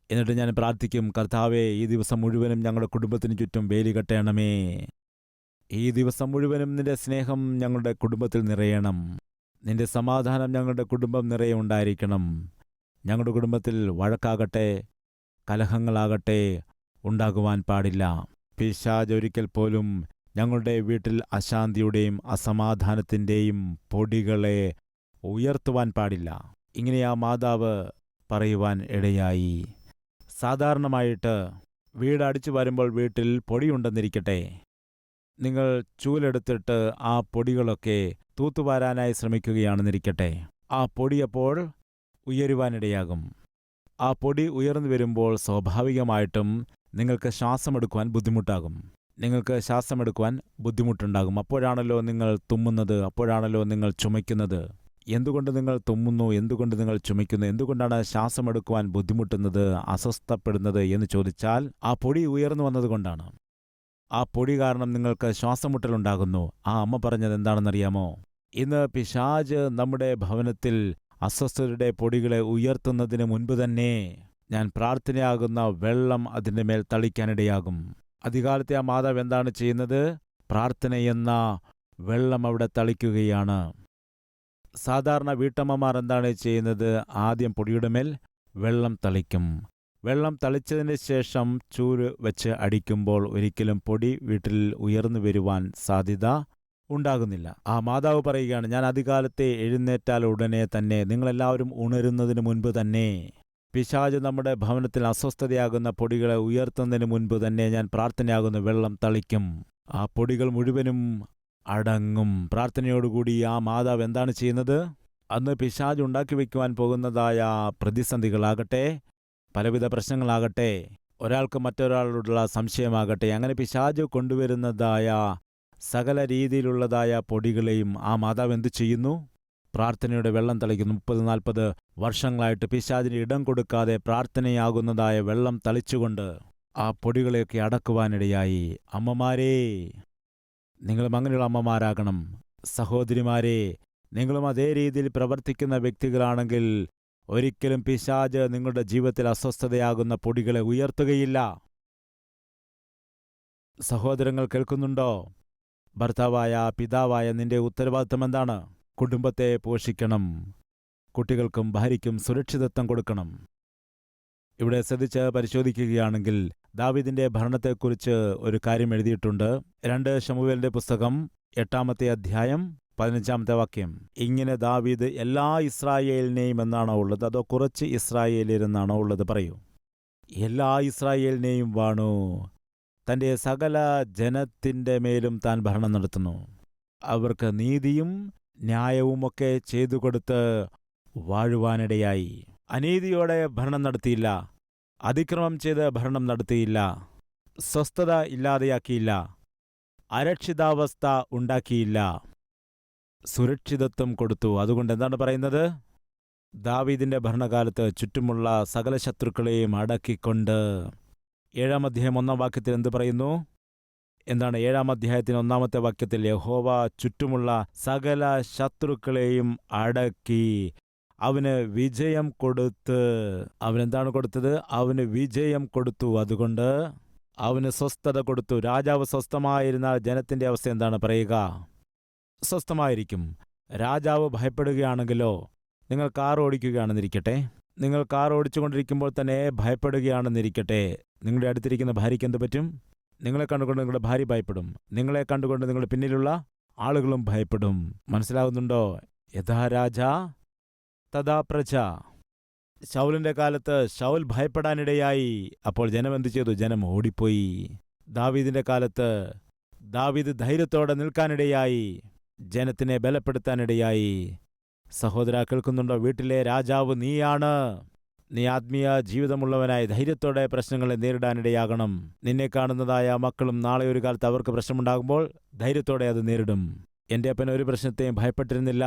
എന്നിട്ട് ഞാൻ പ്രാർത്ഥിക്കും, കർത്താവേ, ഈ ദിവസം മുഴുവനും ഞങ്ങളുടെ കുടുംബത്തിന് ചുറ്റും വേലി കെട്ടണമേ. ഈ ദിവസം മുഴുവനും നിന്റെ സ്നേഹം ഞങ്ങളുടെ കുടുംബത്തിൽ നിറയണം. നിന്റെ സമാധാനം ഞങ്ങളുടെ കുടുംബം നിറയെ ഉണ്ടായിരിക്കണം. ഞങ്ങളുടെ കുടുംബത്തിൽ വഴക്കാകട്ടെ, കലഹങ്ങളാകട്ടെ ഉണ്ടാകുവാൻ പാടില്ല. പിശാച് ഒരിക്കൽ പോലും ഞങ്ങളുടെ വീട്ടിൽ അശാന്തിയുടെയും അസമാധാനത്തിൻ്റെയും പൊടികളെ ഉയർത്തുവാൻ പാടില്ല. ഇങ്ങനെ ആ മാതാവ് പറയുവാൻ ഇടയായി. സാധാരണമായിട്ട് വീട് അടിച്ചു വരുമ്പോൾ വീട്ടിൽ പൊടിയുണ്ടെന്നിരിക്കട്ടെ, നിങ്ങൾ ചൂലെടുത്തിട്ട് ആ പൊടികളൊക്കെ തൂത്തുവാരാനായി ശ്രമിക്കുകയാണെന്നിരിക്കട്ടെ, ആ പൊടിയപ്പോൾ ഉയരുവാനിടയാകും. ആ പൊടി ഉയർന്നു വരുമ്പോൾ സ്വാഭാവികമായിട്ടും നിങ്ങൾക്ക് ശ്വാസമെടുക്കുവാൻ ബുദ്ധിമുട്ടാകും. നിങ്ങൾക്ക് ശ്വാസമെടുക്കുവാൻ ബുദ്ധിമുട്ടുണ്ടാകും. അപ്പോഴാണല്ലോ നിങ്ങൾ തുമ്മുന്നത്, അപ്പോഴാണല്ലോ നിങ്ങൾ ചുമയ്ക്കുന്നത്. എന്തുകൊണ്ട് നിങ്ങൾ തുമ്മുന്നു? എന്തുകൊണ്ട് നിങ്ങൾ ചുമയ്ക്കുന്നു? എന്തുകൊണ്ടാണ് ശ്വാസമെടുക്കുവാൻ ബുദ്ധിമുട്ടുന്നത്, അസ്വസ്ഥപ്പെടുന്നത് എന്ന് ചോദിച്ചാൽ ആ പൊടി ഉയർന്നു വന്നതുകൊണ്ടാണ്. ആ പൊടി കാരണം നിങ്ങൾക്ക് ശ്വാസമുട്ടലുണ്ടാകുന്നു. ആ അമ്മ പറഞ്ഞത് എന്താണെന്നറിയാമോ? ഇന്ന് പിശാച് നമ്മുടെ ഭവനത്തിൽ അസ്വസ്ഥതയുടെ പൊടികളെ ഉയർത്തുന്നതിന് മുൻപ് തന്നെ ഞാൻ പ്രാർത്ഥനയാകുന്ന വെള്ളം അതിൻ്റെ മേൽ തളിക്കാനിടയാകും. അധികാലത്തെ ആ മാതാവ് എന്താണ് ചെയ്യുന്നത്? പ്രാർത്ഥനയെന്ന വെള്ളം അവിടെ തളിക്കുകയാണ്. സാധാരണ വീട്ടമ്മമാർ എന്താണ് ചെയ്യുന്നത്? ആദ്യം പൊടിയുടെ മേൽ വെള്ളം തളിക്കും. വെള്ളം തളിച്ചതിന് ശേഷം ചൂല് വെച്ച് അടിക്കുമ്പോൾ ഒരിക്കലും പൊടി വീട്ടിൽ ഉയർന്നു വരുവാൻ സാധ്യത ഉണ്ടാകുന്നില്ല. ആ മാതാവ് പറയുകയാണ്, ഞാൻ അതികാലത്തെ എഴുന്നേറ്റാൽ ഉടനെ തന്നെ, നിങ്ങളെല്ലാവരും ഉണരുന്നതിന് മുൻപ് തന്നെ, പിശാച് നമ്മുടെ ഭവനത്തിൽ അസ്വസ്ഥതയാകുന്ന പൊടികളെ ഉയർത്തുന്നതിന് മുൻപ് തന്നെ ഞാൻ പ്രാർത്ഥനയാകുന്ന വെള്ളം തളിക്കും. ആ പൊടികൾ മുഴുവനും അടങ്ങും. പ്രാർത്ഥനയോടുകൂടി ആ മാതാവ് എന്താണ് ചെയ്യുന്നത്? അന്ന് പിശാച് ഉണ്ടാക്കി വയ്ക്കുവാൻ പോകുന്നതായ പ്രതിസന്ധികളാകട്ടെ, പലവിധ പ്രശ്നങ്ങളാകട്ടെ, ഒരാൾക്ക് മറ്റൊരാളോടുള്ള സംശയമാകട്ടെ, അങ്ങനെ പിശാച് കൊണ്ടുവരുന്നതായ സകല രീതിയിലുള്ളതായ പൊടികളെയും ആ മാതാവ് എന്തു ചെയ്യുന്നു? പ്രാർത്ഥനയുടെ വെള്ളം തളിക്കുന്നു. 30-40 വർഷങ്ങളായിട്ട് പിശാചിന് ഇടം കൊടുക്കാതെ പ്രാർത്ഥനയാകുന്നതായ വെള്ളം തളിച്ചുകൊണ്ട് ആ പൊടികളെയൊക്കെ അടക്കുവാനിടയായി. അമ്മമാരേ, നിങ്ങളും അങ്ങനെയുള്ള അമ്മമാരാകണം. സഹോദരിമാരെ, നിങ്ങളും അതേ രീതിയിൽ പ്രവർത്തിക്കുന്ന വ്യക്തികളാണെങ്കിൽ ഒരിക്കലും പിശാച് നിങ്ങളുടെ ജീവിതത്തിൽ അസ്വസ്ഥതയാകുന്ന പൊടികളെ ഉയർത്തുകയില്ല. സഹോദരങ്ങൾ കേൾക്കുന്നുണ്ടോ? ഭർത്താവായ, പിതാവായ നിന്റെ ഉത്തരവാദിത്തം എന്താണ്? കുടുംബത്തെ പോഷിക്കണം. കുട്ടികൾക്കും ഭാര്യയ്ക്കും സുരക്ഷിതത്വം കൊടുക്കണം. ഇവിടെ ശ്രദ്ധിച്ച് പരിശോധിക്കുകയാണെങ്കിൽ ദാവീദിന്റെ ഭരണത്തെക്കുറിച്ച് ഒരു കാര്യം എഴുതിയിട്ടുണ്ട്. 2 ശമൂവേലിന്റെ പുസ്തകം 8-ാമത്തെ അധ്യായം 15-ാമത്തെ വാക്യം. ഇങ്ങനെ ദാവീദ് എല്ലാ ഇസ്രായേലിനെയും എന്നാണോ ഉള്ളത്, അതോ കുറച്ച് ഇസ്രായേലിരെന്നാണോ ഉള്ളത്? പറയൂ. എല്ലാ ഇസ്രായേലിനെയും വാണു. തൻ്റെ സകല ജനത്തിൻ്റെ മേലും താൻ ഭരണം നടത്തുന്നു. അവർക്ക് നീതിയും ന്യായവുമൊക്കെ ചെയ്തുകൊടുത്ത് വാഴുവാനിടയായി. അനീതിയോടെ ഭരണം നടത്തിയില്ല, അതിക്രമം ചെയ്ത് ഭരണം നടത്തിയില്ല, സ്വസ്ഥത ഇല്ലാതെയാക്കിയില്ല, അരക്ഷിതാവസ്ഥ ഉണ്ടാക്കിയില്ല, സുരക്ഷിതത്വം കൊടുത്തു. അതുകൊണ്ട് എന്താണ് പറയുന്നത്? ദാവീദിന്റെ ഭരണകാലത്ത് ചുറ്റുമുള്ള സകല ശത്രുക്കളെയും അടക്കിക്കൊണ്ട് 7-ാം അധ്യായം 1-ാം വാക്യത്തിൽ എന്ത് പറയുന്നു? എന്താണ് 7-ാം അധ്യായത്തിന് 1-ാമത്തെ വാക്യത്തിൽ? യഹോവ ചുറ്റുമുള്ള സകല ശത്രുക്കളെയും അടക്കി അവന് വിജയം കൊടുത്ത്. അവനെന്താണ് കൊടുത്തത്? അവന് വിജയം കൊടുത്തു. അതുകൊണ്ട് അവന് സ്വസ്ഥത കൊടുത്തു. രാജാവ് സ്വസ്ഥമായിരുന്ന ജനത്തിന്റെ അവസ്ഥ എന്താണ് പറയുക? സ്വസ്ഥമായിരിക്കും. രാജാവ് ഭയപ്പെടുകയാണെങ്കിലോ? നിങ്ങൾ കാർ ഓടിക്കുകയാണെന്നിരിക്കട്ടെ, നിങ്ങൾ കാർ ഓടിച്ചുകൊണ്ടിരിക്കുമ്പോൾ തന്നെ ഭയപ്പെടുകയാണെന്നിരിക്കട്ടെ, നിങ്ങളുടെ അടുത്തിരിക്കുന്ന ഭാര്യയ്ക്ക് എന്ത് പറ്റും? നിങ്ങളെ കണ്ടുകൊണ്ട് നിങ്ങളുടെ ഭാര്യ ഭയപ്പെടും. നിങ്ങളെ കണ്ടുകൊണ്ട് നിങ്ങളുടെ പിന്നിലുള്ള ആളുകളും ഭയപ്പെടും. മനസ്സിലാകുന്നുണ്ടോ? യഥാ രാജാ തഥാ പ്രജ. ശൗലിന്റെ കാലത്ത് ശൗൽ ഭയപ്പെടാനിടയായി. അപ്പോൾ ജനം എന്തു ചെയ്തു? ജനം ഓടിപ്പോയി. ദാവീദിന്റെ കാലത്ത് ദാവീദ് ധൈര്യത്തോടെ നിൽക്കാനിടയായി, ജനത്തിനെ ബലപ്പെടുത്താനിടയായി. സഹോദര കേൾക്കുന്നുണ്ടോ? വീട്ടിലെ രാജാവ് നീയാണ്. നീ ആത്മീയ ജീവിതമുള്ളവനായി ധൈര്യത്തോടെ പ്രശ്നങ്ങളെ നേരിടാനിടയാകണം. നിന്നെ കാണുന്നതായ മക്കളും നാളെ ഒരു കാലത്ത് അവർക്ക് പ്രശ്നമുണ്ടാകുമ്പോൾ ധൈര്യത്തോടെ അത് നേരിടും. എൻ്റെ അപ്പൻ ഒരു പ്രശ്നത്തെയും ഭയപ്പെട്ടിരുന്നില്ല.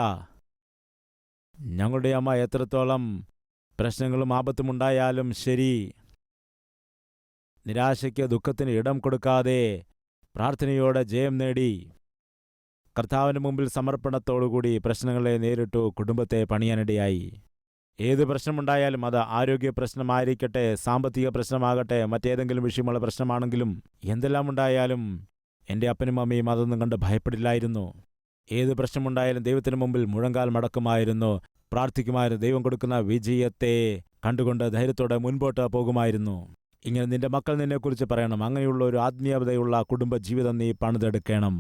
ഞങ്ങളുടെ അമ്മ എത്രത്തോളം പ്രശ്നങ്ങളും ആപത്തും ഉണ്ടായാലും ശരി, നിരാശയ്ക്ക് ദുഃഖത്തിന് ഇടം കൊടുക്കാതെ പ്രാർത്ഥനയോടെ ജയം നേടി കർത്താവിന് മുമ്പിൽ സമർപ്പണത്തോടുകൂടി പ്രശ്നങ്ങളെ നേരിട്ടു കുടുംബത്തെ പണിയാനിടയായി. ഏത് പ്രശ്നമുണ്ടായാലും, അത് ആരോഗ്യ പ്രശ്നമായിരിക്കട്ടെ, സാമ്പത്തിക പ്രശ്നമാകട്ടെ, മറ്റേതെങ്കിലും വിഷയമുള്ള പ്രശ്നമാണെങ്കിലും, എന്തെല്ലാം ഉണ്ടായാലും എൻ്റെ അപ്പനും അമ്മയും അതൊന്നും കണ്ട് ഭയപ്പെടില്ലായിരുന്നു. ഏത് പ്രശ്നമുണ്ടായാലും ദൈവത്തിന് മുമ്പിൽ മുഴങ്കാൽ മടക്കുമായിരുന്നു, പ്രാർത്ഥിക്കുമായിരുന്നു. ദൈവം കൊടുക്കുന്ന വിജയത്തെ കണ്ടുകൊണ്ട് ധൈര്യത്തോടെ മുൻപോട്ട് പോകുമായിരുന്നു. ഇങ്ങനെ നിന്റെ മക്കൾ നിന്നെക്കുറിച്ച് പറയണം, അങ്ങനെയുള്ള ഒരു ആത്മീയതയുള്ള കുടുംബജീവിതം നീ പണിതെടുക്കണം.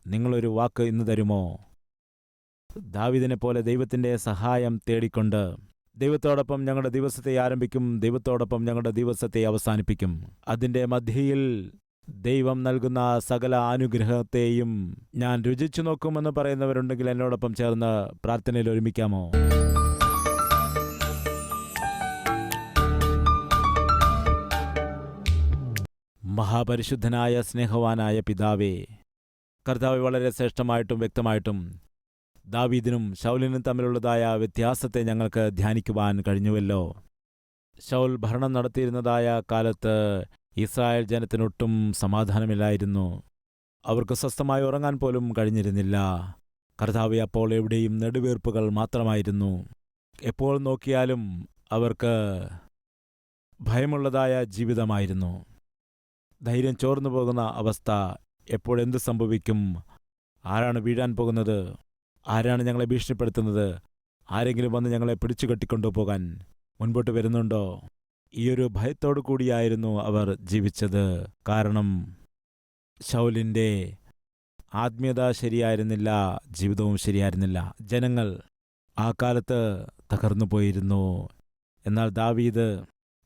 നിങ്ങളൊരു വാക്ക് ഇന്ന് തരുമോ? ദാവീദിനെ പോലെ ദൈവത്തിൻ്റെ സഹായം തേടിക്കൊണ്ട്, ദൈവത്തോടൊപ്പം ഞങ്ങളുടെ ദിവസത്തെ ആരംഭിക്കും, ദൈവത്തോടൊപ്പം ഞങ്ങളുടെ ദിവസത്തെ അവസാനിപ്പിക്കും. അതിൻ്റെ മധ്യയിൽ ദൈവം നൽകുന്ന സകല അനുഗ്രഹത്തെയും ഞാൻ രുചിച്ചു നോക്കുമെന്ന് പറയുന്നവരുണ്ടെങ്കിൽ എന്നോടൊപ്പം ചേർന്ന് പ്രാർത്ഥനയിൽ ഒരുമിക്കാമോ? മഹാപരിശുദ്ധനായ സ്നേഹവാനായ പിതാവേ, കർത്താവെ, വളരെ ശ്രേഷ്ഠമായിട്ടും വ്യക്തമായിട്ടും ദാവീദിനും ശൗലിനും തമ്മിലുള്ളതായ വ്യത്യാസത്തെ ഞങ്ങൾക്ക് ധ്യാനിക്കുവാൻ കഴിഞ്ഞുവല്ലോ. ശൗൽ ഭരണം നടത്തിയിരുന്നതായ കാലത്ത് ഇസ്രായേൽ ജനത്തിനൊട്ടും സമാധാനമില്ലായിരുന്നു. അവർക്ക് സ്വസ്ഥമായി ഉറങ്ങാൻ പോലും കഴിഞ്ഞിരുന്നില്ല. കർത്താവെ, അപ്പോൾ എവിടെയും നെടുവീർപ്പുകൾ മാത്രമായിരുന്നു. എപ്പോൾ നോക്കിയാലും അവർക്ക് ഭയമുള്ളതായ ജീവിതമായിരുന്നു. ധൈര്യം ചോർന്നു പോകുന്ന അവസ്ഥ. എപ്പോഴെന്ത് സംഭവിക്കും? ആരാണ് വീഴാൻ പോകുന്നത്? ആരാണ് ഞങ്ങളെ ഭീഷണിപ്പെടുത്തുന്നത്? ആരെങ്കിലും വന്ന് ഞങ്ങളെ പിടിച്ചു കെട്ടിക്കൊണ്ടുപോകാൻ മുൻപോട്ട് വരുന്നുണ്ടോ? ഈയൊരു ഭയത്തോടു കൂടിയായിരുന്നു അവർ ജീവിച്ചത്. കാരണം ശൗലിൻ്റെ ആത്മീയത ശരിയായിരുന്നില്ല, ജീവിതവും ശരിയായിരുന്നില്ല. ജനങ്ങൾ ആ കാലത്ത് തകർന്നു പോയിരുന്നു. എന്നാൽ ദാവീദ്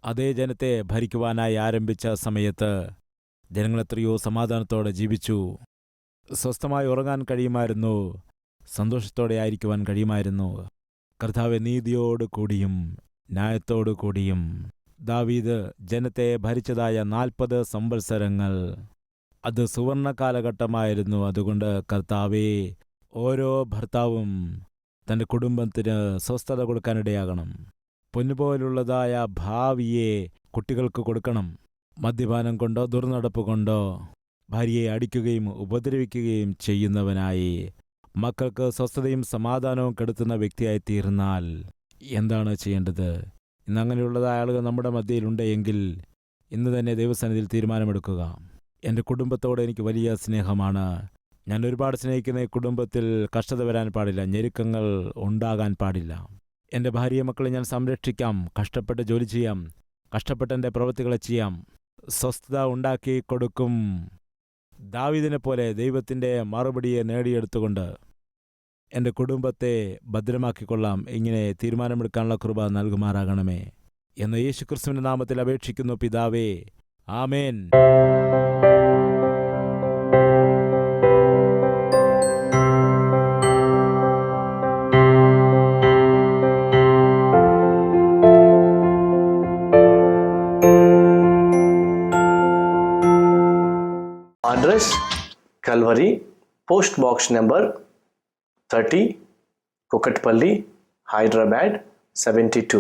അതേ ജനത്തെ ഭരിക്കുവാനായി ആരംഭിച്ച സമയത്ത് ജനങ്ങളെത്രയോ സമാധാനത്തോടെ ജീവിച്ചു. സ്വസ്ഥമായി ഉറങ്ങാൻ കഴിയുമായിരുന്നു, സന്തോഷത്തോടെ ആയിരിക്കുവാൻ കഴിയുമായിരുന്നു. കർത്താവെ, നീതിയോടു കൂടിയും ന്യായത്തോടു കൂടിയും ദാവീദ് ജനത്തെ ഭരിച്ചതായ 40 സംവത്സരങ്ങൾ അത് സുവർണ കാലഘട്ടമായിരുന്നു. അതുകൊണ്ട് കർത്താവേ, ഓരോ ഭർത്താവും തൻ്റെ കുടുംബത്തിന് സ്വസ്ഥത കൊടുക്കാനിടയാകണം. പൊന്നുപോലുള്ളതായ ഭാവിയെ കുട്ടികൾക്ക് കൊടുക്കണം. മദ്യപാനം കൊണ്ടോ ദുർനടപ്പ് കൊണ്ടോ ഭാര്യയെ അടിക്കുകയും ഉപദ്രവിക്കുകയും ചെയ്യുന്നവനായി മക്കൾക്ക് സ്വസ്ഥതയും സമാധാനവും കെടുത്തുന്ന വ്യക്തിയായി തീർന്നാൽ എന്താണ് ചെയ്യേണ്ടത്? ഇന്ന് അങ്ങനെയുള്ളതായ ആളുകൾ നമ്മുടെ മധ്യയിലുണ്ട് എങ്കിൽ ഇന്ന് തന്നെ ദൈവസന്നിധിയിൽ തീരുമാനമെടുക്കുക. എൻ്റെ കുടുംബത്തോട് എനിക്ക് വലിയ സ്നേഹമാണ്. ഞാൻ ഒരുപാട് സ്നേഹിക്കുന്ന ഈ കുടുംബത്തിൽ കഷ്ടത വരാൻ പാടില്ല, ഞെരുക്കങ്ങൾ ഉണ്ടാകാൻ പാടില്ല. എൻ്റെ ഭാര്യ മക്കളെ ഞാൻ സംരക്ഷിക്കാം, കഷ്ടപ്പെട്ട് ജോലി ചെയ്യാം, കഷ്ടപ്പെട്ട് എൻ്റെ പ്രവൃത്തികളെ ചെയ്യാം, സ്വസ്ഥത ഉണ്ടാക്കി കൊടുക്കും. ദാവീദിനെ പോലെ ദൈവത്തിൻ്റെ മറുപടിയെ നേടിയെടുത്തുകൊണ്ട് എൻ്റെ കുടുംബത്തെ ഭദ്രമാക്കിക്കൊള്ളാം. ഇങ്ങനെ തീരുമാനമെടുക്കാനുള്ള കൃപ നൽകുമാറാകണമേ എന്ന് യേശുക്രിസ്തുവിൻ്റെ നാമത്തിൽ അപേക്ഷിക്കുന്നു പിതാവേ, ആമേൻ. Address: Calvary, Post Box number 30, Kukatpalli, Hyderabad 72.